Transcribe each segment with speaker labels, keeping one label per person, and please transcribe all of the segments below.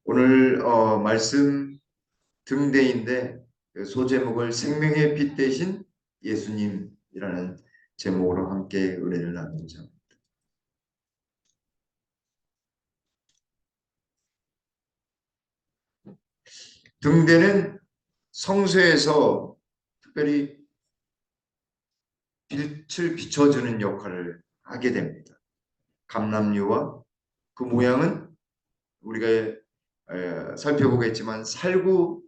Speaker 1: 오늘 말씀 등대인데 그 소제목을 생명의 빛 대신 예수님이라는 제목으로 함께 은혜를 나누자. 등대는 성소에서 특별히 빛을 비춰주는 역할을 하게 됩니다. 감람류와 그 모양은 우리가 살펴보겠지만 살구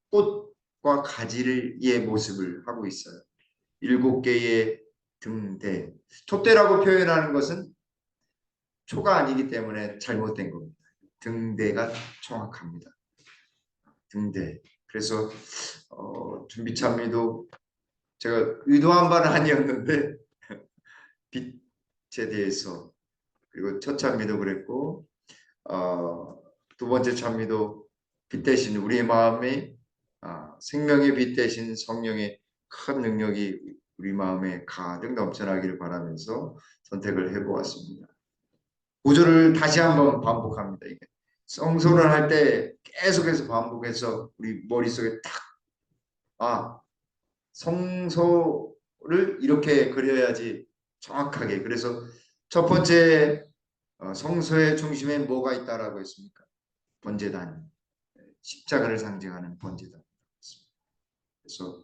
Speaker 1: 꽃과 가지의 모습을 하고 있어요. 7개의 등대. 촛대라고 표현하는 것은 초가 아니기 때문에 잘못된 겁니다. 등대가 정확합니다. 등대. 그래서 준비찬미도 제가 의도한 바는 아니었는데 빛에 대해서, 그리고 첫 찬미도 그랬고 두 번째 찬미도 빛 대신 우리의 마음에 생명의 빛 대신 성령의 큰 능력이 우리 마음에 가득 넘쳐나기를 바라면서 선택을 해보았습니다. 구절을 다시 한번 반복합니다. 이게 성소를 할 때 계속해서 반복해서 우리 머릿속에 딱 성소를 이렇게 그려야지 정확하게. 그래서 첫 번째 성소의 중심에 뭐가 있다라고 했습니까? 번제단, 십자가를 상징하는 번제단. 그래서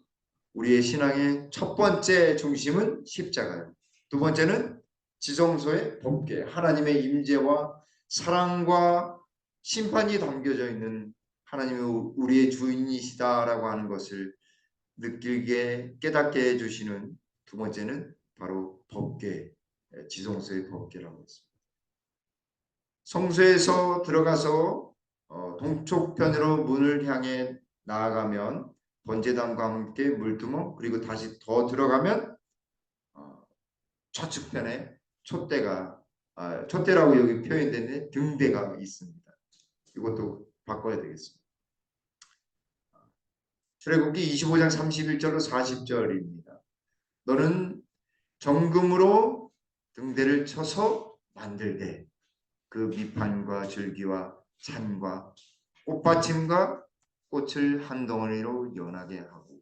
Speaker 1: 우리의 신앙의 첫 번째 중심은 십자가예요. 두 번째는 지성소의 법궤, 하나님의 임재와 사랑과 심판이 담겨져 있는 하나님이 우리의 주인이시다라고 하는 것을 느끼게 깨닫게 해주시는 두 번째는 바로 법궤, 지성소의 법궤라고 했습니다. 성소에서 들어가서 동쪽편으로 문을 향해 나아가면 번제단과 함께 물두멍, 그리고 다시 더 들어가면 좌측편에 촛대라고 여기 표현되는 등대가 있습니다. 이것도 바꿔야 되겠습니다. 출애굽기 25장 31절로 40절입니다. 너는 정금으로 등대를 쳐서 만들되 그 밑판과 줄기와 찬과 꽃받침과 꽃을 한 덩어리로 연하게 하고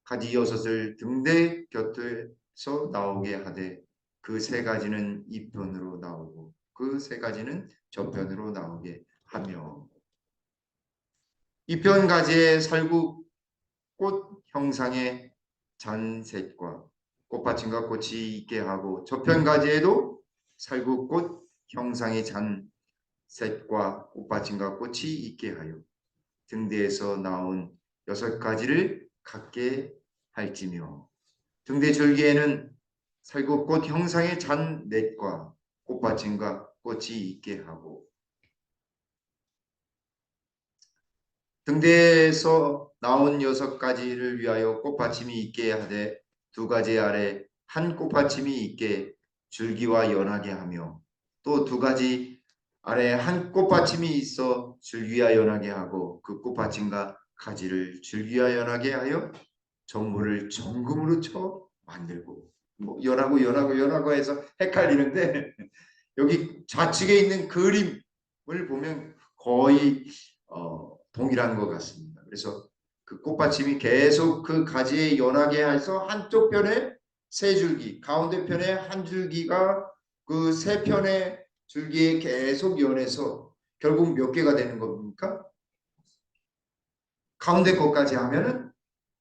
Speaker 1: 가지 6을 등대 곁에서 나오게 하되 그 3가지는 이편으로 나오고 그 3가지는 저편으로 나오게 하며 이편 가지의 살구 꽃 형상의 잔셋과 꽃받침과 꽃이 있게 하고 저편 가지에도 살구 꽃 형상의 잔셋과 꽃받침과 꽃이 있게 하여 등대에서 나온 6가지를 갖게 할지며 등대 줄기에는 살구꽃 형상의 잔넷과 꽃받침과 꽃이 있게 하고 등대에서 나온 6가지를 위하여 꽃받침이 있게 하되 2가지 아래 한 꽃받침이 있게 줄기와 연하게 하며 또 2가지 아래 한 꽃받침이 있어 줄기와 연하게 하고 그 꽃받침과 가지를 줄기와 연하게 하여 전부를 정금으로 쳐 만들고 연하고 해서 헷갈리는데 여기 좌측에 있는 그림을 보면 거의 동일한 것 같습니다. 그래서 그 꽃받침이 계속 그 가지에 연하게 해서 한쪽 편에 3줄기, 가운데 편에 한 줄기가 그 3편의 줄기에 계속 연해서 결국 몇 개가 되는 겁니까? 가운데 것까지 하면은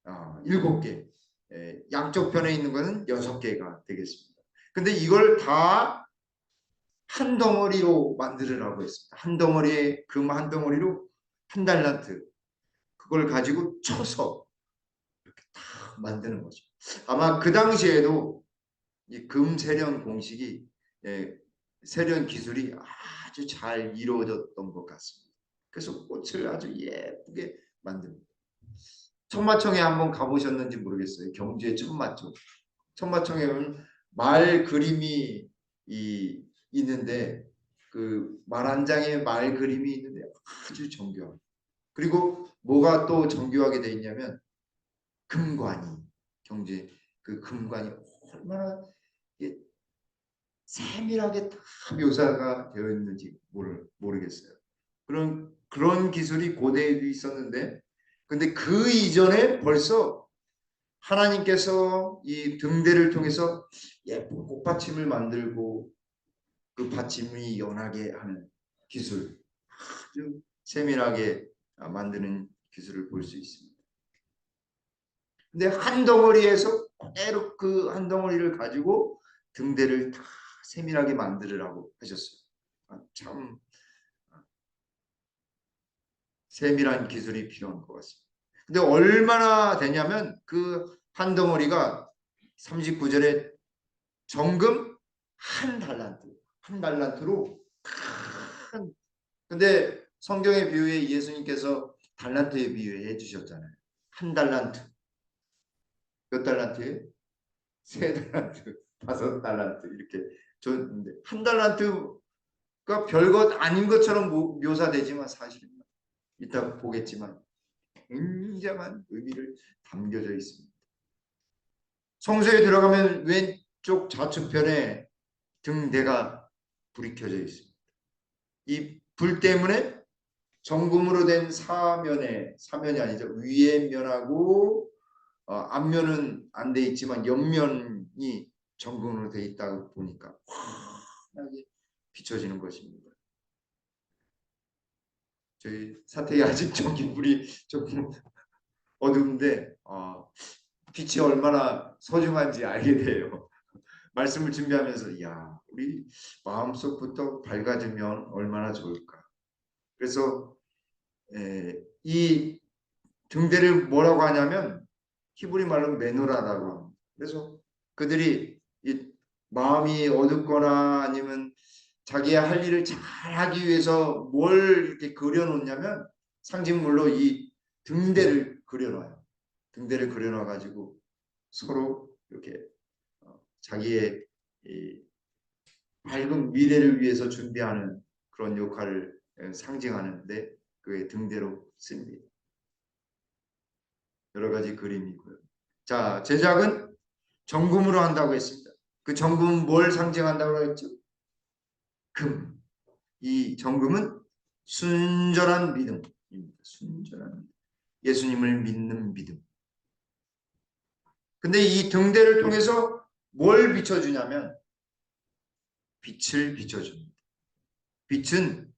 Speaker 1: 7개, 양쪽 편에 있는 것은 6개가 되겠습니다. 근데 이걸 다 한 덩어리로 만들으라고 했습니다. 한 덩어리에 금 한 덩어리로 한 달란트, 그걸 가지고 쳐서 이렇게 다 만드는 거죠. 아마 그 당시에도 이 금 세련 공식이, 세련 기술이 아주 잘 이루어졌던 것 같습니다. 그래서 꽃을 아주 예쁘게 만듭니다. 천마청에 한번 가보셨는지 모르겠어요. 경주의 천마청. 천마청에 보면 말 그림이 있는데 그 말 한 장에 말 그림이 있는데 아주 정교하고, 그리고 뭐가 또 정교하게 돼 있냐면 금관이, 경주에 그 금관이 얼마나 세밀하게 다 묘사가 되어 있는지 모르겠어요. 그런 기술이 고대에도 있었는데, 근데 그 이전에 벌써 하나님께서 이 등대를 통해서 예쁜 꽃받침을 만들고 그 받침이 연하게 하는 기술, 아주 세밀하게 만드는 기술을 볼 수 있습니다. 근데 한 덩어리에서 그대로 그 한 덩어리를 가지고 등대를 다 세밀하게 만들으라고 하셨어요. 참 세밀한 기술이 필요한 것 같습니다. 근데 얼마나 되냐면 그 한 덩어리가 39절에 정금 한 달란트로 큰. 근데 성경의 비유에 예수님께서 달란트에 비유해 주셨잖아요. 한 달란트. 몇 달란트예요? 세 달란트, 다섯 달란트 이렇게 줬는데 한 달란트가 별것 아닌 것처럼 묘사되지만 사실은 이따 보겠지만 굉장한 의미를 담겨져 있습니다. 성소에 들어가면 왼쪽 좌측편에 등대가 불이 켜져 있습니다. 이 불 때문에 정금으로 된 사면이 아니죠. 위에 면하고 앞면은 안 돼 있지만 옆면이 정금으로 돼 있다고 보니까 환하게 비춰지는 것입니다. 저희 사택이 아직 전기불이 조금 어두운데 빛이 얼마나 소중한지 알게 돼요. 말씀을 준비하면서 야 우리 마음속부터 밝아지면 얼마나 좋을까. 그래서 이 등대를 뭐라고 하냐면 히브리 말로 메노라라고 합니다. 그래서 그들이 이 마음이 어둡거나 아니면 자기의 할 일을 잘하기 위해서 뭘 이렇게 그려놓냐면 상징물로 이 등대를 그려놔요. 등대를 그려놔 가지고 서로 이렇게 자기의 이 밝은 미래를 위해서 준비하는 그런 역할을 상징하는데 그의 등대로 씁니다. 여러 가지 그림이고요. 자, 제작은 정금으로 한다고 했습니다. 그 정금은 뭘 상징한다고 했죠? 금. 이 정금은 순전한 믿음입니다. 순전한 믿음. 예수님을 믿는 믿음. 근데 이 등대를 통해서 뭘 비춰주냐면 빛을 비춰줍니다. 빛은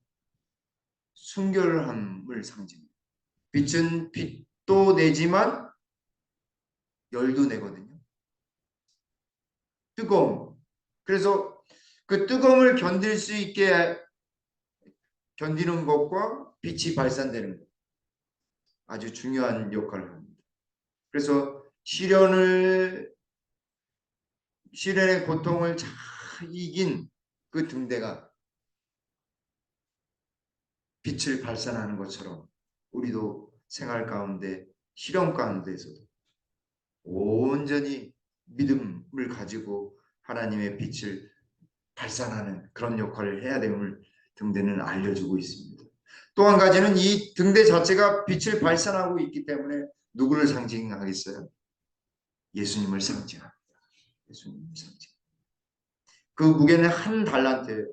Speaker 1: 순결함을 상징합니다. 빛은 빛도 내지만 열도 내거든요. 뜨거움. 그래서 그 뜨거움을 견딜 수 있게 견디는 것과 빛이 발산되는 것. 아주 중요한 역할을 합니다. 그래서 시련의 고통을 잘 이긴 그 등대가 빛을 발산하는 것처럼 우리도 생활 가운데 시련 가운데에서도 온전히 믿음을 가지고 하나님의 빛을 발산하는 그런 역할을 해야 됨을 등대는 알려주고 있습니다. 또 한 가지는 이 등대 자체가 빛을 발산하고 있기 때문에 누구를 상징하겠어요? 예수님을 상징합니다. 예수님을 상징. 그 무게는 한 달란트예요.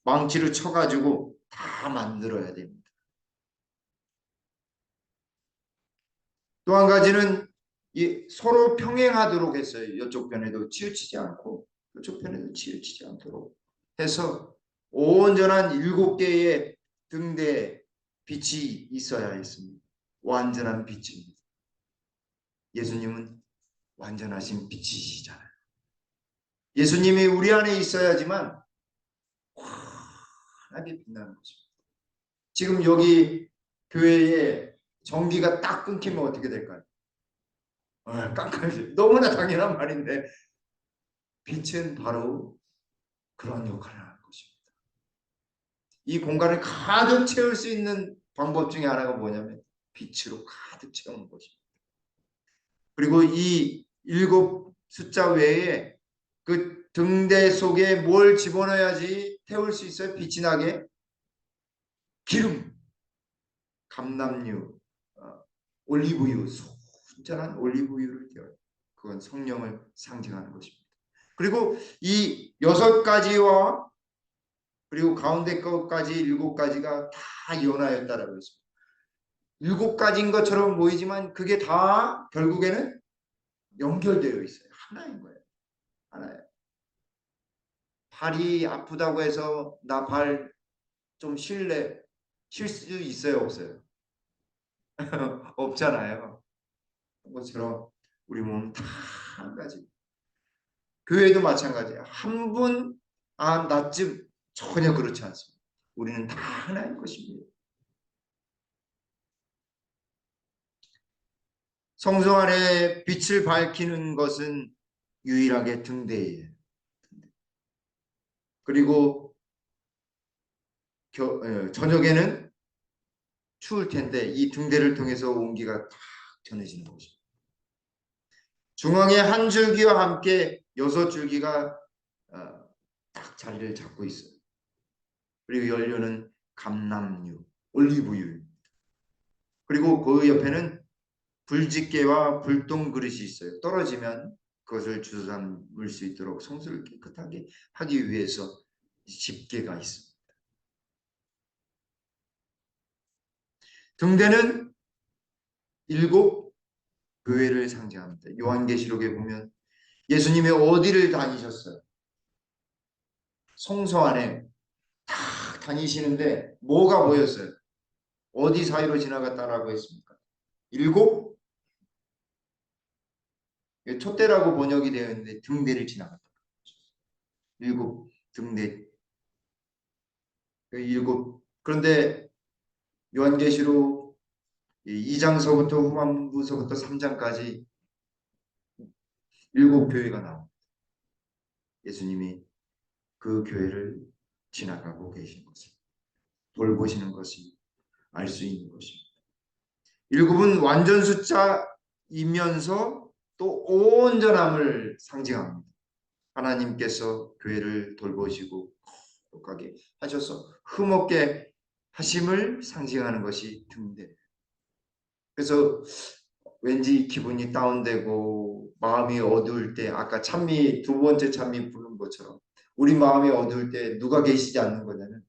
Speaker 1: 망치로 쳐가지고 다 만들어야 됩니다. 또 한 가지는 서로 평행하도록 했어요. 이쪽 편에도 치우치지 않고 이쪽 편에도 치우치지 않도록 해서 온전한 7개의 등대 빛이 있어야 했습니다. 완전한 빛입니다. 예수님은 완전하신 빛이시잖아요. 예수님이 우리 안에 있어야지만 환하게 빛나는 것입니다. 지금 여기 교회에 전기가 딱 끊기면 어떻게 될까요? 깜깜해져. 너무나 당연한 말인데 빛은 바로 그런 역할을 하는 것입니다. 이 공간을 가득 채울 수 있는 방법 중에 하나가 뭐냐면 빛으로 가득 채우는 것입니다. 그리고 이 7 숫자 외에 그 등대 속에 뭘 집어넣어야지 태울 수 있어요? 빛이 나게? 기름, 감람유, 올리브유, 순전한 올리브유를 띄워요. 그건 성령을 상징하는 것입니다. 그리고 이 6가지와 그리고 가운데 것까지 7가지가 다 연하였다라고 했습니다. 7가지인 것처럼 보이지만 그게 다 결국에는 연결되어 있어요. 하나인 거예요. 하나예요. 발이 아프다고 해서 나 발 좀 쉴래? 쉴 수 있어요? 없어요? 없잖아요. 그것처럼 우리 몸은 다 한 가지. 교회도 마찬가지예요. 한 분, 나쯤 전혀 그렇지 않습니다. 우리는 다 하나인 것입니다. 성소 안에 빛을 밝히는 것은 유일하게 등대예요. 그리고 저녁에는 추울 텐데 이 등대를 통해서 온기가 딱 전해지는 것입니다. 중앙에 한 줄기와 함께 6줄기가 딱 자리를 잡고 있어요. 그리고 연료는 감람유, 올리브유. 그리고 그 옆에는 불집게와 불똥 그릇이 있어요. 떨어지면 그것을 주워 담을 수 있도록 성소를 깨끗하게 하기 위해서 집게가 있습니다. 등대는 7 교회를 상징합니다. 요한계시록에 보면 예수님이 어디를 다니셨어요? 성소 안에 탁 다니시는데 뭐가 보였어요? 어디 사이로 지나갔다라고 했습니까? 7 촛대라고 번역이 되어 있는데 등대를 지나갔다. 7 등대. 7. 그런데 요한계시록 2장서부터 후반부서부터 3장까지 7 교회가 나옵니다. 예수님이 그 교회를 지나가고 계신 것을 돌보시는 것을 알 수 있는 것입니다. 7은 완전 숫자이면서 또 온전함을 상징합니다. 하나님께서 교회를 돌보시고 거룩하게 하셔서 흠없게 하심을 상징하는 것이 등대. 그래서 왠지 기분이 다운되고 마음이 어두울 때 아까 찬미 2번째 찬미 부른 것처럼 우리 마음이 어두울 때 누가 계시지 않는 거냐면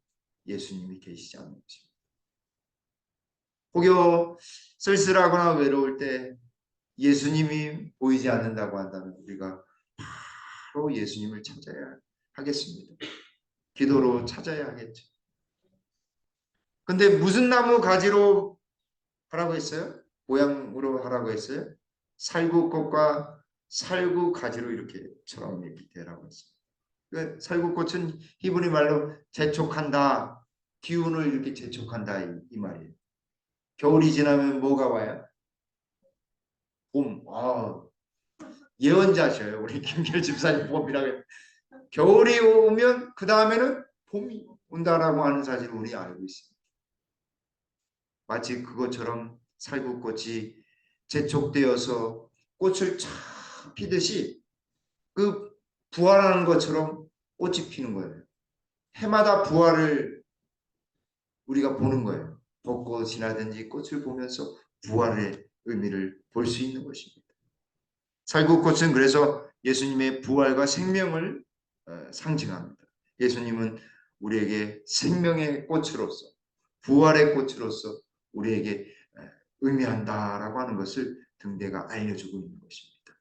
Speaker 1: 예수님이 계시지 않는 것입니다. 혹여 쓸쓸하거나 외로울 때 예수님이 보이지 않는다고 한다면 우리가 바로 예수님을 찾아야 하겠습니다. 기도로 찾아야 하겠죠. 근데 무슨 나무 가지로 하라고 했어요? 모양으로 하라고 했어요? 살구꽃과 살구가지로 이렇게처럼 이렇게 되라고 했어요. 그 살구꽃은 히브리 말로 재촉한다, 기운을 이렇게 재촉한다 이 말이에요. 겨울이 지나면 뭐가 와요? 봄. 예언자셔요. 우리 김길 집사님 봄이라고 해요. 겨울이 오면 그 다음에는 봄이 온다라고 하는 사실을 우리 알고 있습니다. 마치 그것처럼 살구꽃이 재촉되어서 꽃을 쫙 피듯이 그 부활하는 것처럼 꽃이 피는 거예요. 해마다 부활을 우리가 보는 거예요. 벚꽃이라든지 꽃을 보면서 부활의 의미를 볼 수 있는 것입니다. 살구꽃은 그래서 예수님의 부활과 생명을 상징합니다. 예수님은 우리에게 생명의 꽃으로서 부활의 꽃으로서 우리에게 의미한다라고 하는 것을 등대가 알려주고 있는 것입니다.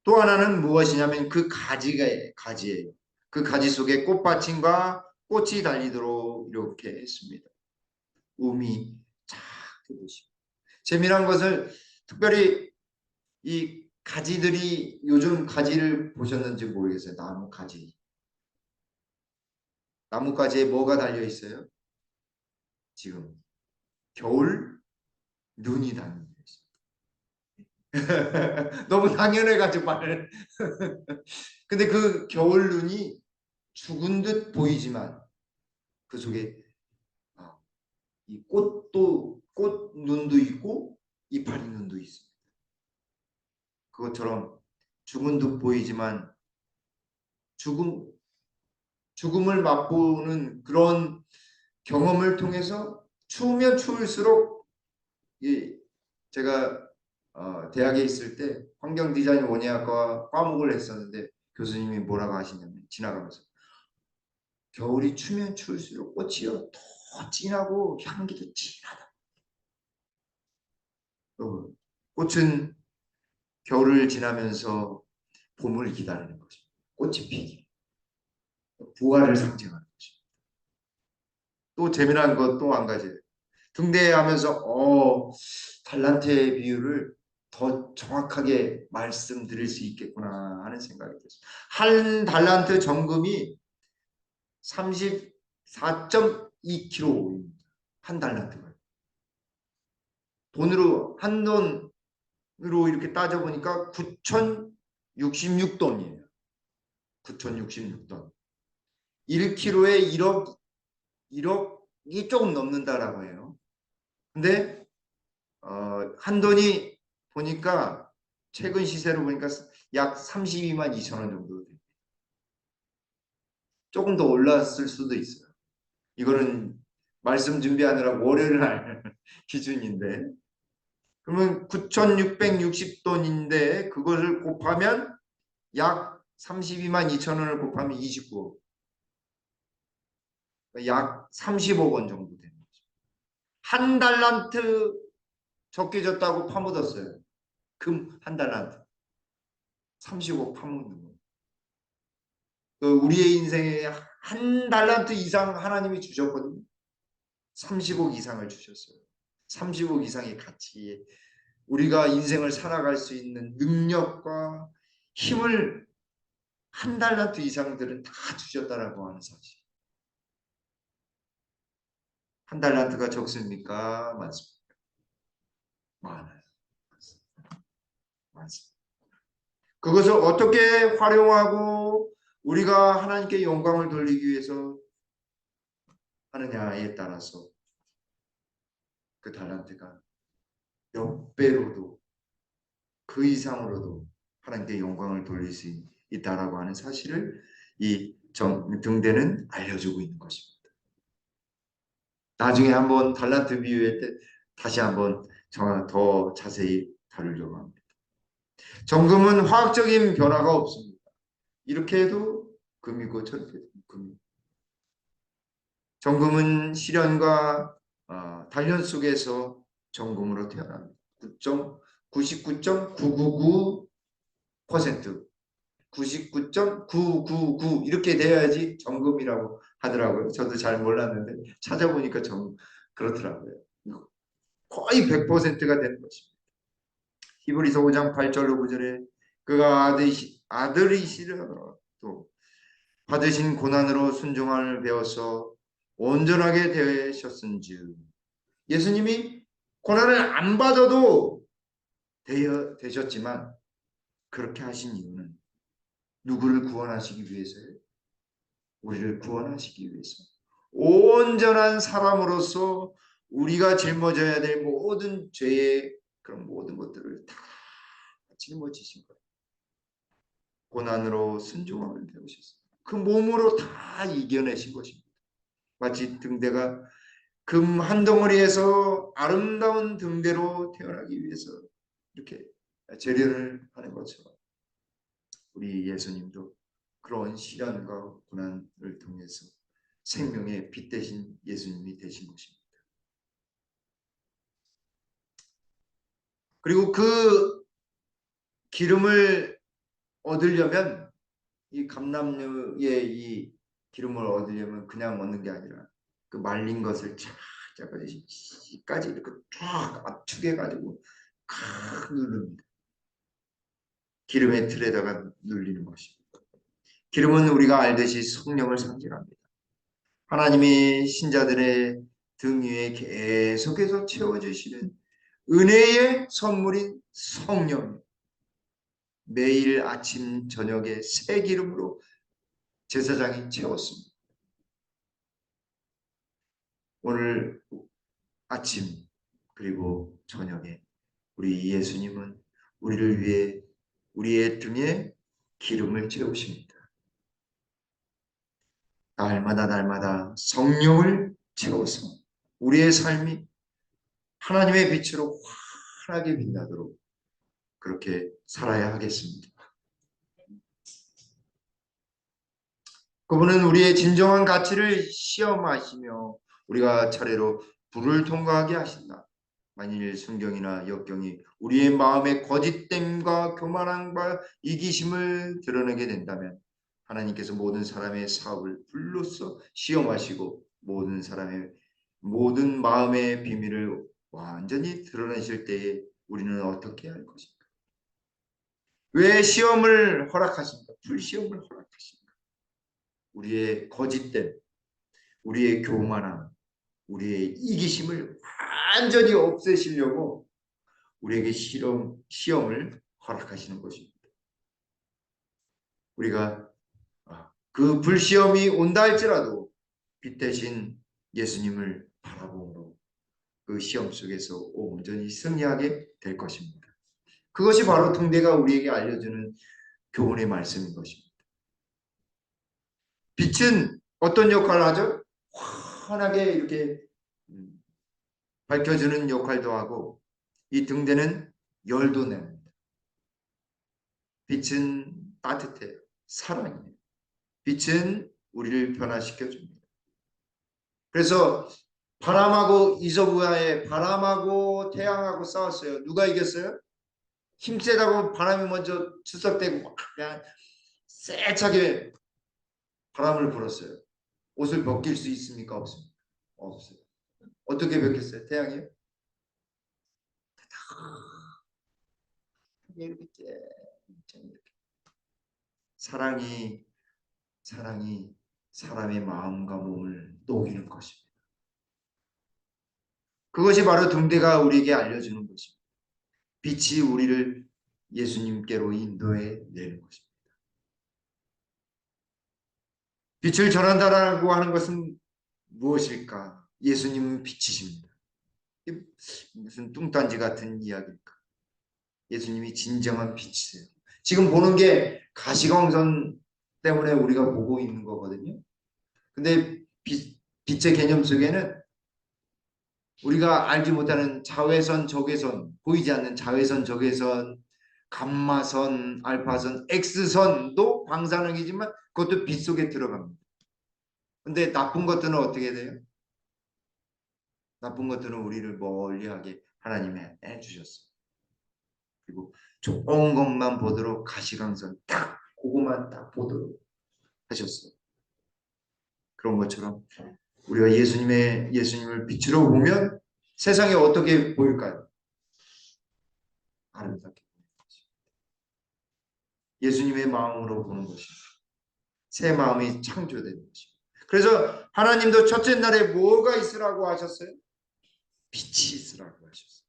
Speaker 1: 또 하나는 무엇이냐면 그 가지예요. 그 가지 속에 꽃받침과 꽃이 달리도록 이렇게 했습니다. 음이 쫙 들으시고 재미난 것을 특별히 이 가지들이 요즘 가지를 보셨는지 모르겠어요. 나무 가지. 나무 가지에 뭐가 달려 있어요? 지금 겨울 눈이 달려 있어요. 너무 당연해가지고 말을. 근데 그 겨울 눈이 죽은 듯 보이지만 그 속에 이 꽃도 꽃 눈도 있고 이파리 눈도 있습니다. 그것처럼 죽은 듯 보이지만 죽음을 맛보는 그런 경험을 통해서 추우면 추울수록 제가 대학에 있을 때 환경 디자인 원예학과 과목을 했었는데 교수님이 뭐라고 하시냐면 지나가면서 겨울이 추면 추울수록 꽃이요 더 진하고 향기도 진하다. 꽃은 겨울을 지나면서 봄을 기다리는 거죠. 꽃이 피기. 부활을 상징하는 거죠. 또 재미난 것 또 한 가지. 등대하면서 달란트의 비율을 더 정확하게 말씀드릴 수 있겠구나 하는 생각이 들었어요. 한 달란트 정금이 34.2kg입니다. 한 달란트가. 돈으로 한 돈으로 이렇게 따져보니까 9,066돈이에요. 9,066돈. 1kg에 1억이 조금 넘는다라고 해요. 근데 한 돈이 보니까 최근 시세로 보니까 약 32만 2천 원 정도 됩니다. 조금 더 올랐을 수도 있어요. 이거는 말씀 준비하느라 월요일 날 기준인데 그러면 9,660돈인데 그것을 곱하면 약 32만 2천 원을 곱하면 29억. 약 30억 원 정도 되는 거죠. 한 달란트 적게 줬다고 파묻었어요. 금 한 달란트. 30억 파묻는 거. 우리의 인생에 한 달란트 이상 하나님이 주셨거든요. 30억 이상을 주셨어요. 30억 이상의 가치에 우리가 인생을 살아갈 수 있는 능력과 힘을 한 달란트 이상들은 다 주셨다라고 하는 사실. 한 달란트가 적습니까? 많습니까? 많아요. 많습니다. 그것을 어떻게 활용하고 우리가 하나님께 영광을 돌리기 위해서 하느냐에 따라서 그 달란트가 몇 배로도 그 이상으로도 하나님께 영광을 돌릴 수 있다라고 하는 사실을 이 등대는 알려주고 있는 것입니다. 나중에 한번 달란트 비유할 때 다시 한번 더 자세히 다루려고 합니다. 정금은 화학적인 변화가 없습니다. 이렇게 해도 금이고 저렇게 해도 금이고. 정금은 시련과 단련 속에서 정금으로 태어납니다. 99.999% 99.999 이렇게 돼야지 정금이라고 하더라고요. 저도 잘 몰랐는데 찾아보니까 그렇더라고요. 거의 100%가 되는 것입니다. 히브리서 5장 8절로 9절에 그가 아들이시려도 받으신 고난으로 순종함을 배워서 온전하게 되셨은즉 예수님이 고난을 안 받아도 되셨지만 그렇게 하신 이유는 누구를 구원하시기 위해서요? 우리를 구원하시기 위해서 온전한 사람으로서 우리가 짊어져야 될 모든 죄의 그런 모든 것들을 다 짊어지신 거예요. 고난으로 순종함을 배우셨어요. 그 몸으로 다 이겨내신 것입니다. 마치 등대가 금 한 덩어리에서 아름다운 등대로 태어나기 위해서 이렇게 재련을 하는 것처럼 우리 예수님도 그런 시련과 고난을 통해서 생명의 빛 대신 예수님이 되신 것입니다. 그리고 그 기름을 얻으려면 이 감람류의 이 기름을 얻으려면 그냥 얻는 게 아니라 그 말린 것을 까지 이렇게 쫙 압축해 가지고 칵 누릅니다. 기름의 틀에다가 눌리는 것입니다. 기름은 우리가 알듯이 성령을 상징합니다. 하나님이 신자들의 등 위에 계속해서 채워주시는 은혜의 선물인 성령. 매일 아침 저녁에 새 기름으로 제사장이 채웠습니다. 오늘 아침 그리고 저녁에 우리 예수님은 우리를 위해 우리의 등에 기름을 채우십니다. 날마다 성령을 채워서 우리의 삶이 하나님의 빛으로 환하게 빛나도록 그렇게 살아야 하겠습니다. 그분은 우리의 진정한 가치를 시험하시며 우리가 차례로 불을 통과하게 하신다. 만일 순경이나 역경이 우리의 마음의 거짓됨과 교만함과 이기심을 드러내게 된다면 하나님께서 모든 사람의 사업을 불로써 시험하시고 모든 사람의 모든 마음의 비밀을 완전히 드러내실 때에 우리는 어떻게 할 것인가? 왜 시험을 허락하십니까? 불시험을 허락하십니까? 우리의 거짓됨, 우리의 교만함, 우리의 이기심을 완전히 없애시려고 우리에게 시험을 허락하시는 것입니다. 우리가 그 불시험이 온다 할지라도 빛 대신 예수님을 바라보므로 그 시험 속에서 온전히 승리하게 될 것입니다. 그것이 바로 등대가 우리에게 알려주는 교훈의 말씀인 것입니다. 빛은 어떤 역할을 하죠? 환하게 이렇게 밝혀주는 역할도 하고 이 등대는 열도 냅니다. 빛은 따뜻해요. 사랑이에요. 빛은 우리를 변화시켜 줍니다. 그래서 바람하고 이소부야의 바람하고 태양하고 싸웠어요. 누가 이겼어요? 힘세다고 바람이 먼저 출석되고 막 그냥 세차게 바람을 불었어요. 옷을 벗길 수 있습니까? 없습니까? 없어요. 어떻게 벗겼어요? 태양이요? 이렇게 사랑이 사람의 마음과 몸을 녹이는 것입니다. 그것이 바로 등대가 우리에게 알려주는 것입니다. 빛이 우리를 예수님께로 인도해 내는 것입니다. 빛을 전한다라고 하는 것은 무엇일까? 예수님은 빛이십니다. 무슨 뚱딴지 같은 이야기일까? 예수님이 진정한 빛이세요. 지금 보는 게 가시광선 때문에 우리가 보고 있는 거거든요. 근데 빛의 개념 속에는 우리가 알지 못하는 자외선, 적외선, 보이지 않는 자외선, 적외선, 감마선, 알파선, X선도 방사능이지만 그것도 빛 속에 들어갑니다. 근데 나쁜 것들은 어떻게 돼요? 나쁜 것들은 우리를 멀리하게 하나님이 해주셨어요. 그리고 좋은 것만 보도록 가시광선 딱 그것만 딱 보도록 하셨어요. 그런 것처럼 우리가 예수님을 빛으로 보면 세상에 어떻게 보일까요? 아름답게 보이는 것입니다. 예수님의 마음으로 보는 것입니다. 새 마음이 창조되는 것입니다. 그래서 하나님도 첫째 날에 뭐가 있으라고 하셨어요? 빛이 있으라고 하셨어요.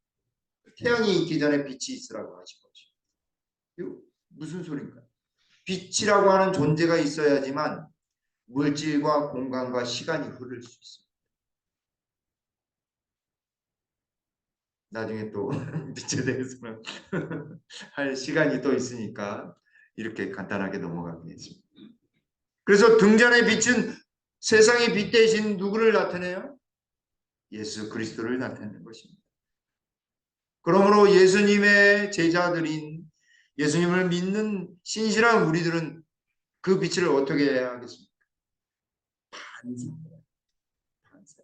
Speaker 1: 태양이 있기 전에 빛이 있으라고 하신 거죠. 이거 무슨 소리인가요? 빛이라고 하는 존재가 있어야지만 물질과 공간과 시간이 흐를 수 있습니다. 나중에 또 빛에 대해서는 할 시간이 또 있으니까 이렇게 간단하게 넘어가겠습니다. 그래서 등잔의 빛은 세상의 빛 대신 누구를 나타내요? 예수 그리스도를 나타내는 것입니다. 그러므로 예수님의 제자들인 예수님을 믿는 신실한 우리들은 그 빛을 어떻게 해야 하겠습니까? 반사해요. 반사.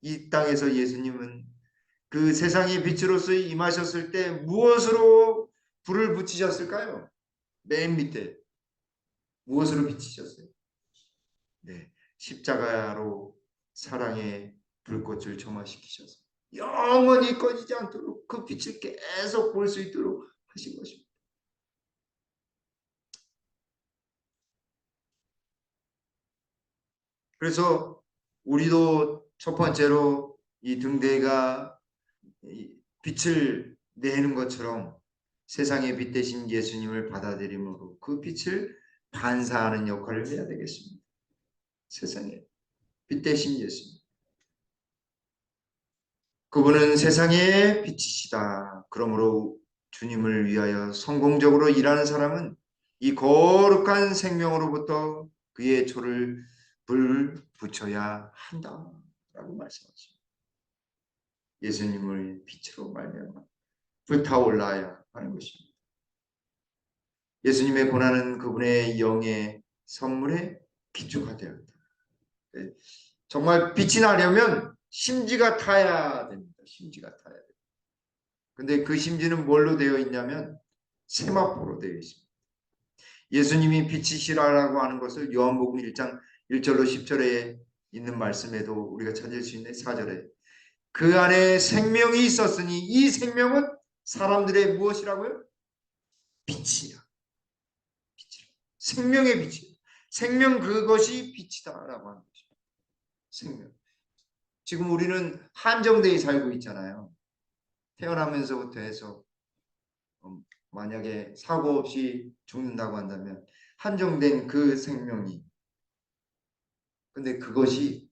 Speaker 1: 이 땅에서 예수님은 그 세상의 빛으로서 임하셨을 때 무엇으로 불을 붙이셨을까요? 맨 밑에 무엇으로 비치셨어요? 네, 십자가로 사랑의 불꽃을 점화시키셔서 영원히 꺼지지 않도록 그 빛을 계속 볼 수 있도록 하신 것입니다. 그래서 우리도 첫 번째로 이 등대가 빛을 내는 것처럼 세상의 빛 대신 예수님을 받아들임으로 그 빛을 반사하는 역할을 해야 되겠습니다. 세상에 빛 대신 예수님. 그분은 세상의 빛이시다. 그러므로 주님을 위하여 성공적으로 일하는 사람은 이 거룩한 생명으로부터 그의 초를 불 붙여야 한다. 라고 말씀하십니다. 예수님을 빛으로 말미암아 불타올라야 하는 것입니다. 예수님의 고난은 그분의 영의 선물에 기초가 되었다. 네. 정말 빛이 나려면 심지가 타야 됩니다. 심지가 타야 됩니다. 근데 그 심지는 뭘로 되어 있냐면 세마포로 되어 있습니다. 예수님이 빛이시라고 하는 것을 요한복음 1장 1절로 10절에 있는 말씀에도 우리가 찾을 수 있는 4절에 그 안에 생명이 있었으니 이 생명은 사람들의 무엇이라고요? 빛이야. 빛이라. 생명의 빛이야. 생명 그것이 빛이다라고 하는 것입니다. 생명. 지금 우리는 한정되어 살고 있잖아요. 태어나면서부터 해서 만약에 사고 없이 죽는다고 한다면 한정된 그 생명이 근데 그것이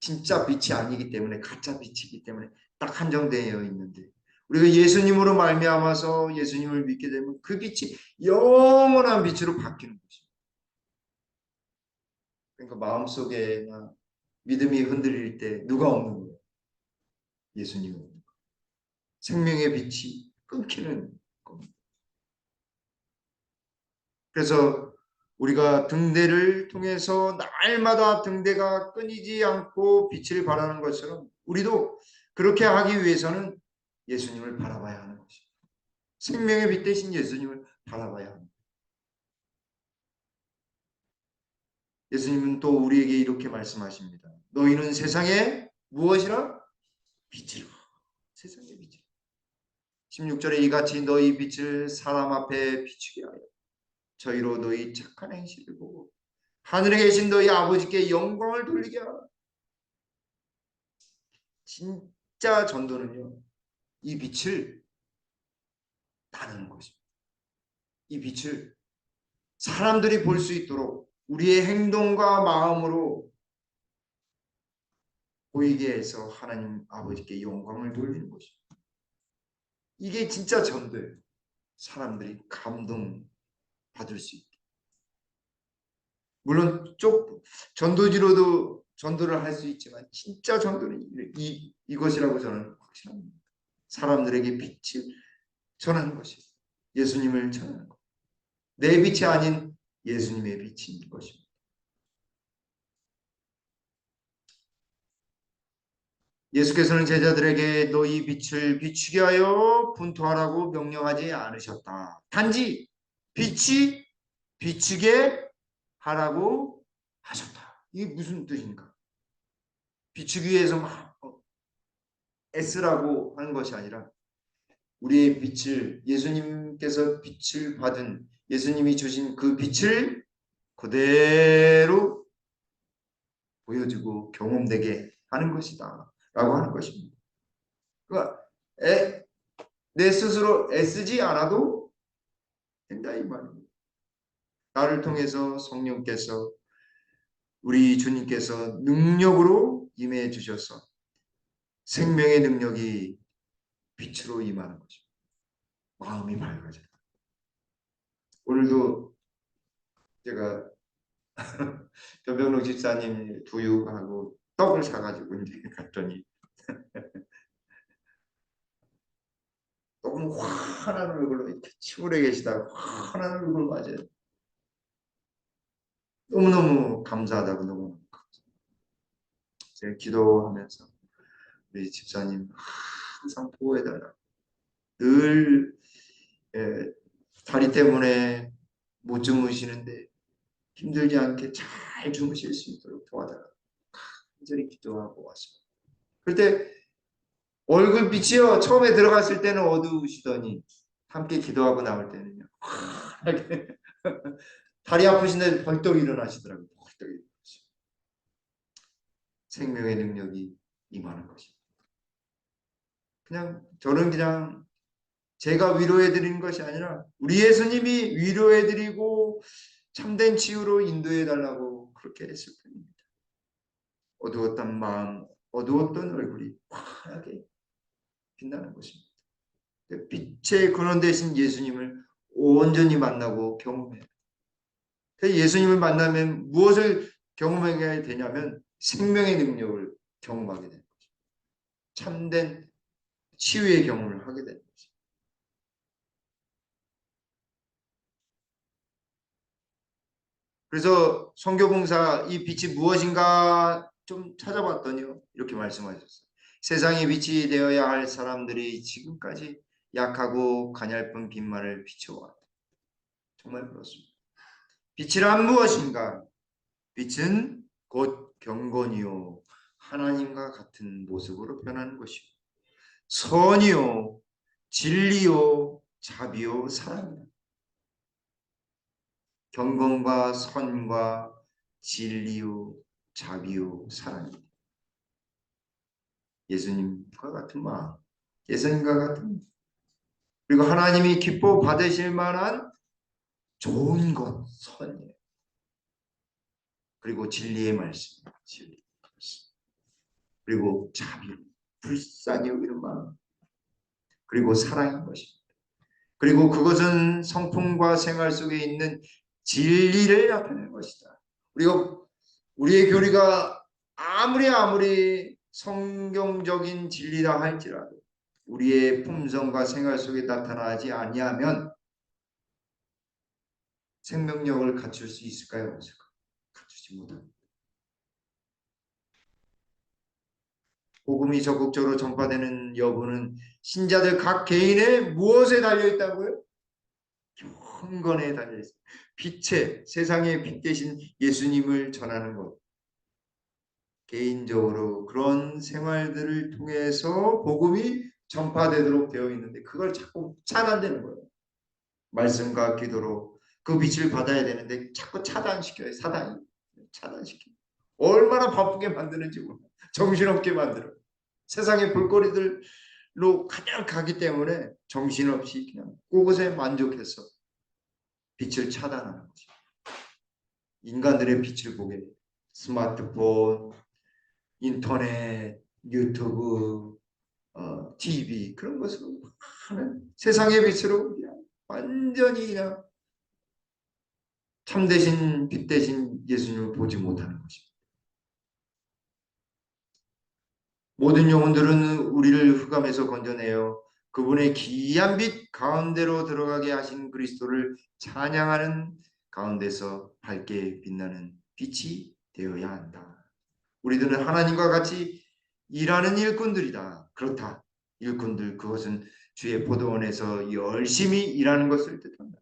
Speaker 1: 진짜 빛이 아니기 때문에 가짜 빛이기 때문에 딱 한정되어 있는데 우리가 예수님으로 말미암아서 예수님을 믿게 되면 그 빛이 영원한 빛으로 바뀌는 것입니다. 그러니까 마음속에나 믿음이 흔들릴 때 누가 없는 거예요? 예수님은 생명의 빛이 끊기는 겁니다. 그래서 우리가 등대를 통해서 날마다 등대가 끊이지 않고 빛을 발하는 것처럼 우리도 그렇게 하기 위해서는 예수님을 바라봐야 하는 것입니다. 생명의 빛 대신 예수님을 바라봐야 합니다. 예수님은 또 우리에게 이렇게 말씀하십니다. 너희는 세상에 무엇이라? 빛이라. 세상의 빛이라. 16절에 이같이 너희 빛을 사람 앞에 비추게 하여 저희로 너희 착한 행실을 보고 하늘에 계신 너희 아버지께 영광을 돌리게 하라. 진짜 전도는요. 이 빛을 나누는 것입니다. 이 빛을 사람들이 볼 수 있도록 우리의 행동과 마음으로 보이게 해서 하나님 아버지께 영광을 돌리는 것입니다. 이게 진짜 전도예요. 사람들이 감동받을 수 있게. 물론 전도지로도 전도를 할 수 있지만 진짜 전도는 이것이라고 저는 확신합니다. 사람들에게 빛을 전하는 것이에요. 예수님을 전하는 것. 내 빛이 아닌 예수님의 빛인 것입니다. 예수께서는 제자들에게 너희 빛을 비추게 하여 분투하라고 명령하지 않으셨다. 단지 빛이 비추게 하라고 하셨다. 이게 무슨 뜻인가? 비추기 위해서 막 애쓰라고 하는 것이 아니라 우리의 빛을 예수님께서 빛을 받은 예수님이 주신 그 빛을 그대로 보여주고 경험되게 하는 것이다 라고 하는 것입니다. 그러니까 내 스스로 애쓰지 않아도 된다 이 말입니다. 나를 통해서 성령께서 우리 주님께서 능력으로 임해 주셔서 생명의 능력이 빛으로 임하는 것입니다. 마음이 밝아져요. 오늘도 제가 변병록 집사님 두유하고 떡을 사가지고 이제 갔더니 너무 환한 얼굴로 이렇게 치울에 계시다가 환한 얼굴 맞아요. 너무너무 감사하다고 너무 제가 기도하면서 우리 집사님 항상 보호해달라. 늘 다리 때문에 못 주무시는데 힘들지 않게 잘 주무실 수 있도록 도와달라. 간절히 기도하고 왔습니다. 그때 얼굴 빛이요. 처음에 들어갔을 때는 어두우시더니 함께 기도하고 나올 때는요. 환하게 다리 아프신데 벌떡 일어나시더라고요. 벌떡 일어나시고. 생명의 능력이 임하는 것입니다. 저는 그냥 제가 위로해 드리는 것이 아니라 우리 예수님이 위로해 드리고 참된 치유로 인도해 달라고 그렇게 했을 뿐입니다. 어두웠던 마음, 어두웠던 얼굴이 환하게 빛나는 것입니다. 빛의 근원 되신 예수님을 온전히 만나고 경험해요. 예수님을 만나면 무엇을 경험하게 되냐면 생명의 능력을 경험하게 되는 거죠. 참된 치유의 경험을 하게 되는 거죠. 그래서 선교봉사 이 빛이 무엇인가 좀 찾아봤더니요. 이렇게 말씀하셨어요. 세상의 빛이 되어야 할 사람들이 지금까지 약하고 가냘픈 빛만을 비춰왔다. 정말 그렇습니다. 빛이란 무엇인가? 빛은 곧 경건이요 하나님과 같은 모습으로 변하는 것이요 선이요 진리요 자비요 사랑이다. 경건과 선과 진리요 자비요 사랑이다. 예수님과 같은 마음, 예수님과 같은 그리고 하나님이 기뻐 받으실 만한 좋은 것 선이에요. 그리고 진리의 말씀, 진리 말씀. 그리고 자비, 불쌍히 여기는 마음, 그리고 사랑인 것입니다. 그리고 그것은 성품과 생활 속에 있는 진리를 나타내는 것이다. 우리가 우리의 교리가 아무리 성경적인 진리라 할지라도 우리의 품성과 생활 속에 나타나지 아니하면 생명력을 갖출 수 있을까요? 갖추지 못합니다. 복음이 적극적으로 전파되는 여부는 신자들 각 개인의 무엇에 달려 있다고요? 경건에 달려 있습니다. 빛에 세상의 빛 대신 예수님을 전하는 것. 개인적으로 그런 생활들을 통해서 복음이 전파되도록 되어 있는데 그걸 자꾸 차단되는 거예요. 말씀과 기도로 그 빛을 받아야 되는데 자꾸 차단시켜요. 사단이 차단시켜. 얼마나 바쁘게 만드는지 몰라. 정신없게 만들어. 세상의 볼거리들로 그냥 가기 때문에 정신없이 그냥 그것에 만족해서 빛을 차단하는 거죠. 인간들의 빛을 보게 돼요. 스마트폰, 인터넷, 유튜브, TV 그런 것으로 하는 세상의 빛으로 그냥 완전히 그냥 참되신 빛 대신 예수님을 보지 못하는 것입니다. 모든 영혼들은 우리를 흑암에서 건져내어 그분의 귀한 빛 가운데로 들어가게 하신 그리스도를 찬양하는 가운데서 밝게 빛나는 빛이 되어야 한다. 우리들은 하나님과 같이 일하는 일꾼들이다. 그렇다. 일꾼들 그것은 주의 포도원에서 열심히 일하는 것을 뜻한다.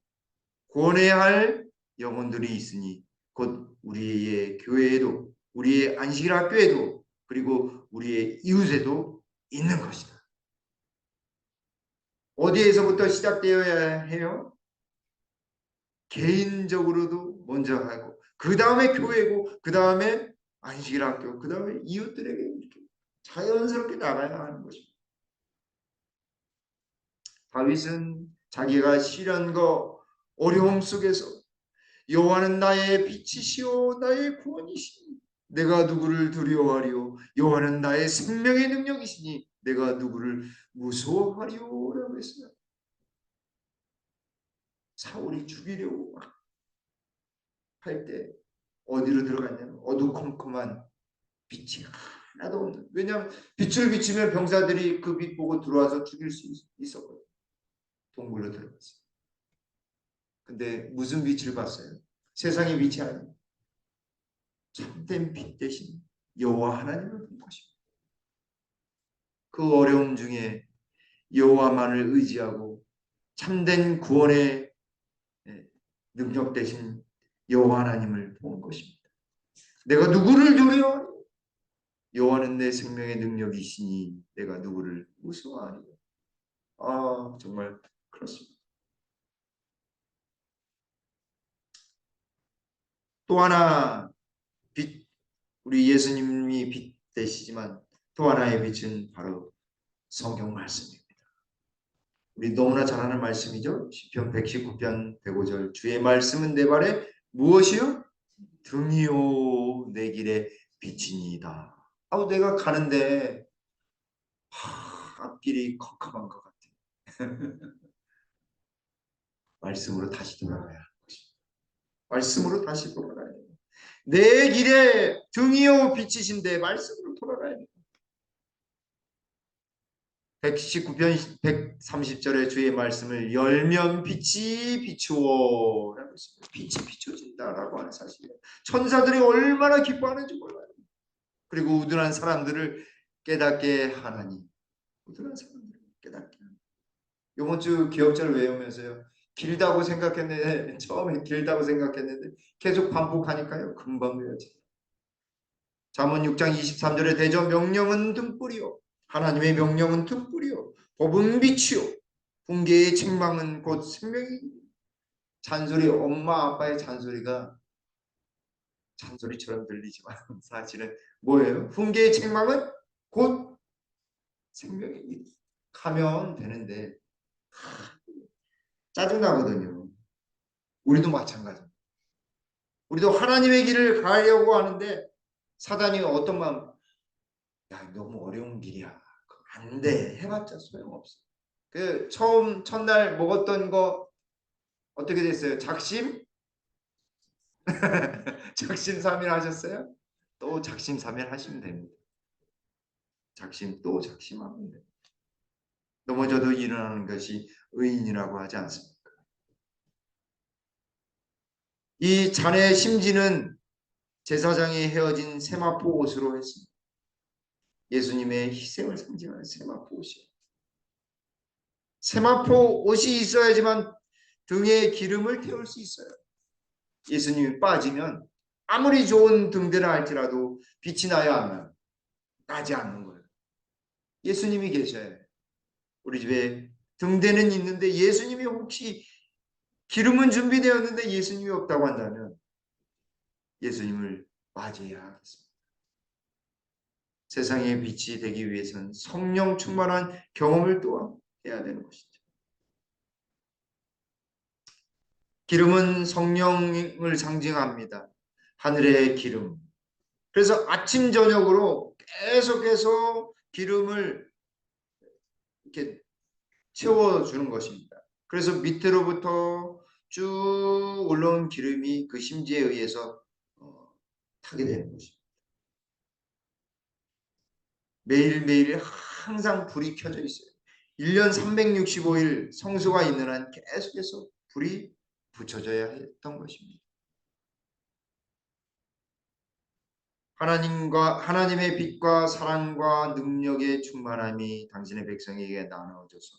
Speaker 1: 구원해야 할 영혼들이 있으니 곧 우리의 교회에도 우리의 안식일 학교에도 그리고 우리의 이웃에도 있는 것이다. 어디에서부터 시작되어야 해요? 개인적으로도 먼저 하고 그 다음에 교회고 그 다음에 안식일 학교 그 다음에 이웃들에게 이렇게 자연스럽게 나가야 하는 것입니다. 다윗은 자기가 시련과 어려움 속에서 여호와는 나의 빛이시오 나의 구원이시니 내가 누구를 두려워하리요 여호와는 나의 생명의 능력이시니 내가 누구를 무서워하리요 라고 했어요. 사울이 죽이려고 할 때 어디로 들어갔냐면 어두컴컴한 빛이 하나도 없는 왜냐하면 빛을 비추면 병사들이 그 빛 보고 들어와서 죽일 수 있었거든요. 동굴로 들어갔어요. 근데 무슨 빛을 봤어요? 세상의 빛이 아니에요. 참된 빛 대신 여호와 하나님을 본 것입니다. 그 어려움 중에 여호와만을 의지하고 참된 구원의 능력 대신 여호와 하나님을 본 것입니다. 내가 누구를 두려워하리? 여호와는 내 생명의 능력이시니 내가 누구를 무서워하리? 아 정말 그렇습니다. 또 하나 빛 우리 예수님이 빛 되시지만 또 하나의 빛은 바로 성경 말씀입니다. 우리 너무나 잘 아는 말씀이죠. 시편 119편 105절 주의 말씀은 내 발에 무엇이요? 등이요 내 길에 빛이니이다. 아우 내가 가는데 앞길이 컴컴한 것 같아. 말씀으로 다시 돌아가야 하는 것입니다. 말씀으로 다시 돌아가야 돼요. 내 길에 등이요 빛이신데 말씀으로 돌아가야 돼요. 119편 130절에 주의 말씀을 열면 빛이 비추어 라고 했습니다. 빛이 비춰진다라고 하는 놀라운 사실이에요. 천사들이 얼마나 기뻐하는지 몰라요. 그리고 우둔한 사람들을 깨닫게 하나니, 우둔한 사람들을 깨닫게 하나니. 이번 주 기억절 외우면서요, 길다고 생각했는데, 처음에 길다고 생각했는데 계속 반복하니까요 금방 외워져요. 잠언 6장 23절에 대저 명령은 등불이요 하나님의 명령은 등불이요 법은 빛이요 훈계의 책망은 곧 생명이. 잔소리, 엄마 아빠의 잔소리가 잔소리처럼 들리지만 사실은 뭐예요? 훈계의 책망은 곧 생명이. 가면 되는데 짜증나거든요. 우리도 마찬가지입니다. 우리도 하나님의 길을 가려고 하는데 사단이 어떤 마음, 야 너무 어려운 길이야, 안 돼, 해봤자 소용없어. 그 처음 첫날 먹었던 거 어떻게 됐어요? 작심? 작심삼일 하셨어요? 또 작심삼일 하시면 됩니다. 작심 또 작심하면 됩니다. 넘어져도 일어나는 것이 의인이라고 하지 않습니까? 이 잔의 심지는 제사장이 헤어진 세마포 옷으로 했습니다. 예수님의 희생을 상징하는 세마포 옷이에요. 세마포 옷이 있어야지만 등에 기름을 태울 수 있어요. 예수님이 빠지면 아무리 좋은 등대라 할지라도 빛이 나야 안 나요? 나지 않는 거예요. 예수님이 계셔야 해요. 우리 집에 등대는 있는데 예수님이 혹시 기름은 준비되었는데 예수님이 없다고 한다면 예수님을 맞이해야 하겠습니다. 세상의 빛이 되기 위해서는 성령 충만한 경험을 또한 해야 되는 것이죠. 기름은 성령을 상징합니다. 하늘의 기름. 그래서 아침 저녁으로 계속해서 기름을 이렇게 채워주는 것입니다. 그래서 밑으로부터 쭉 올라온 기름이 그 심지에 의해서 타게 되는 것입니다. 매일매일 항상 불이 켜져 있어요. 1년 365일 성수가 있는 한 계속해서 불이 붙여져야 했던 것입니다. 하나님의 빛과 사랑과 능력의 충만함이 당신의 백성에게 나누어져서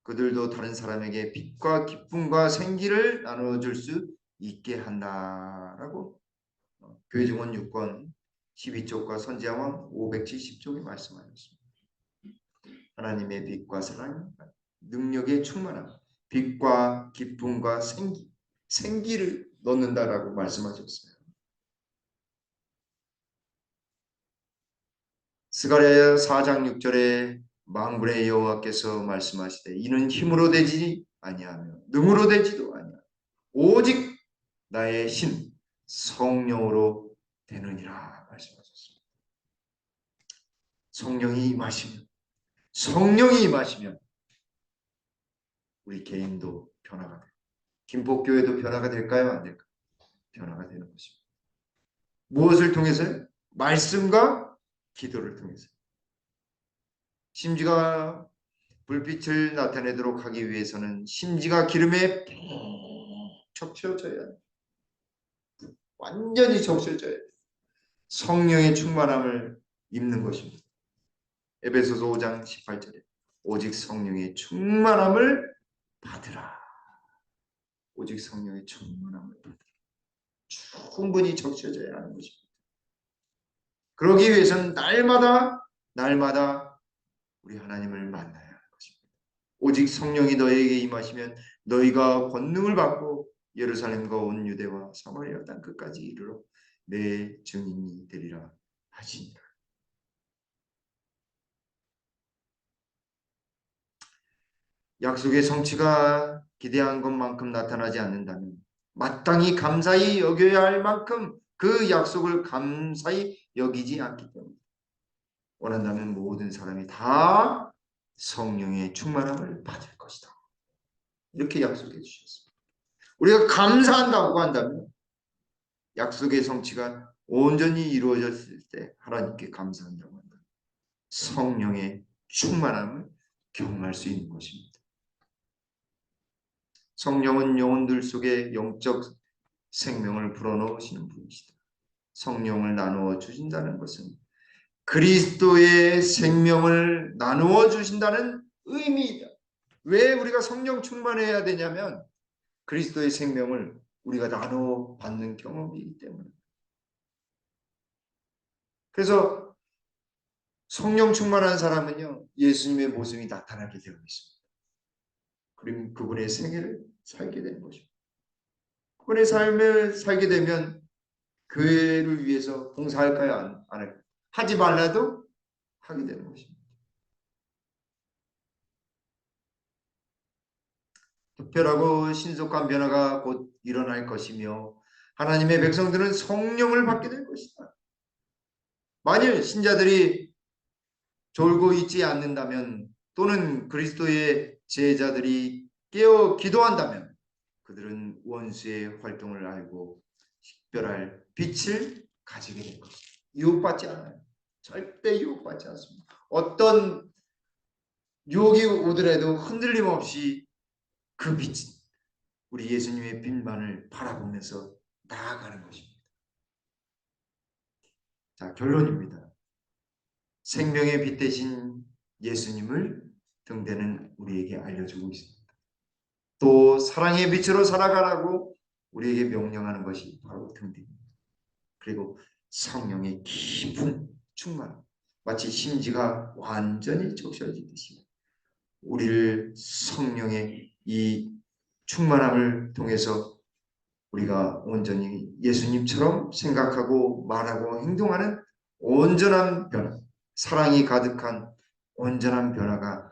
Speaker 1: 그들도 다른 사람에게 빛과 기쁨과 생기를 나누어줄 수 있게 한다라고 교회증언 6권 12쪽과 선지자원 570쪽에 말씀하셨습니다. 하나님의 빛과 사랑, 능력의 충만함, 빛과 기쁨과 생기를 넣는다라고 말씀하셨어요. 스가랴 4장 6절에 만군의 여호와께서 말씀하시되 이는 힘으로 되지 아니하며 능으로 되지도 아니하며 오직 나의 신 성령으로 되느니라 말씀하셨습니다. 성령이 임하시면 우리 개인도 변화가 돼요. 김포교회도 변화가 될까요? 안 될까요? 변화가 되는 것입니다. 무엇을 통해서요? 말씀과 기도를 통해서. 심지가 불빛을 나타내도록 하기 위해서는 심지가 기름에 적셔져야 해요. 완전히 적셔져야 해요. 성령의 충만함을 입는 것입니다. 에베소서 5장 18절에 오직 성령의 충만함을 받으라. 오직 성령의 충만함을 받으라. 충분히 적셔져야 하는 것입니다. 그러기 위해서는 날마다 우리 하나님을 만나야 하는 것입니다. 오직 성령이 너에게 임하시면 너희가 권능을 받고 예루살렘과 온 유대와 사마리아 땅 끝까지 이르러 내 증인이 되리라 하시니라. 약속의 성취가 기대한 것만큼 나타나지 않는다면 마땅히 감사히 여겨야 할 만큼 그 약속을 감사히 여기지 않기 때문에 원한다면 모든 사람이 다 성령의 충만함을 받을 것이다. 이렇게 약속해 주셨습니다. 우리가 감사한다고 한다면 약속의 성취가 온전히 이루어졌을 때 하나님께 감사한다고 한다. 성령의 충만함을 경험할 수 있는 것입니다. 성령은 영혼들 속에 영적 생명을 불어넣으시는 분이시다. 성령을 나누어 주신다는 것은 그리스도의 생명을 나누어 주신다는 의미이다. 왜 우리가 성령 충만해야 되냐면 그리스도의 생명을 우리가 나누어 받는 경험이기 때문에. 그래서 성령 충만한 사람은요, 예수님의 모습이 나타나게 되어 있습니다. 그럼 그분의 생애를 살게 되는 것입니다. 그분의 삶을 살게 되면 교회를 위해서 봉사할까요? 안 할까요? 하지 말라도 하게 되는 것입니다. 특별하고 신속한 변화가 곧 일어날 것이며 하나님의 백성들은 성령을 받게 될 것이다. 만일 신자들이 졸고 있지 않는다면 또는 그리스도의 제자들이 깨어 기도한다면 그들은 원수의 활동을 알고 식별할 빛을 가지게 될 것입니다. 유혹받지 않아요. 절대 유혹받지 않습니다. 어떤 유혹이 오더라도 흔들림 없이 그 빛, 우리 예수님의 빛만을 바라보면서 나아가는 것입니다. 자, 결론입니다. 생명의 빛 대신 예수님을 등대는 우리에게 알려주고 있습니다. 또 사랑의 빛으로 살아가라고 우리에게 명령하는 것이 바로 등대입니다. 그리고 성령의 깊은 충만, 마치 심지가 완전히 적셔지듯이 우리를 성령의 이 충만함을 통해서 우리가 온전히 예수님처럼 생각하고 말하고 행동하는 온전한 변화, 사랑이 가득한 온전한 변화가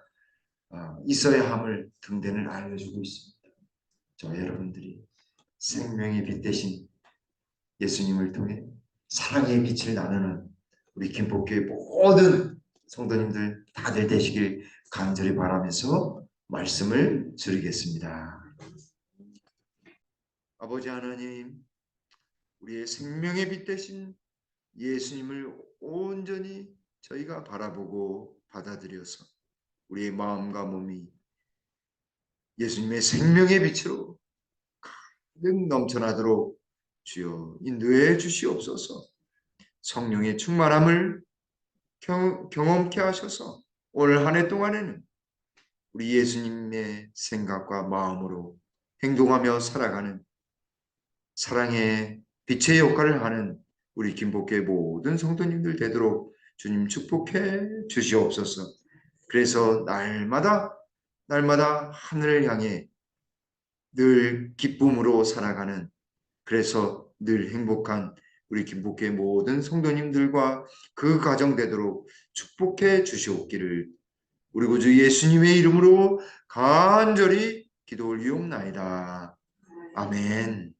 Speaker 1: 있어야 함을 등대는 알려주고 있습니다. 저 여러분들이 생명의 빛 대신 예수님을 통해 사랑의 빛을 나누는 우리 김포교회 모든 성도님들 다들 되시길 간절히 바라면서 말씀을 드리겠습니다. 아버지 하나님, 우리의 생명의 빛 대신 예수님을 온전히 저희가 바라보고 받아들여서 우리의 마음과 몸이 예수님의 생명의 빛으로 가득 넘쳐나도록 주여 인도해 주시옵소서. 성령의 충만함을 경험케 하셔서 올 한 해 동안에는 우리 예수님의 생각과 마음으로 행동하며 살아가는 사랑의 빛의 역할을 하는 우리 김복교회 모든 성도님들 되도록 주님 축복해 주시옵소서. 그래서 날마다 하늘을 향해 늘 기쁨으로 살아가는, 그래서 늘 행복한 우리 김복교회 모든 성도님들과 그 가정 되도록 축복해 주시옵기를 우리 구주 예수님의 이름으로 간절히 기도 올리옵나이다. 아멘.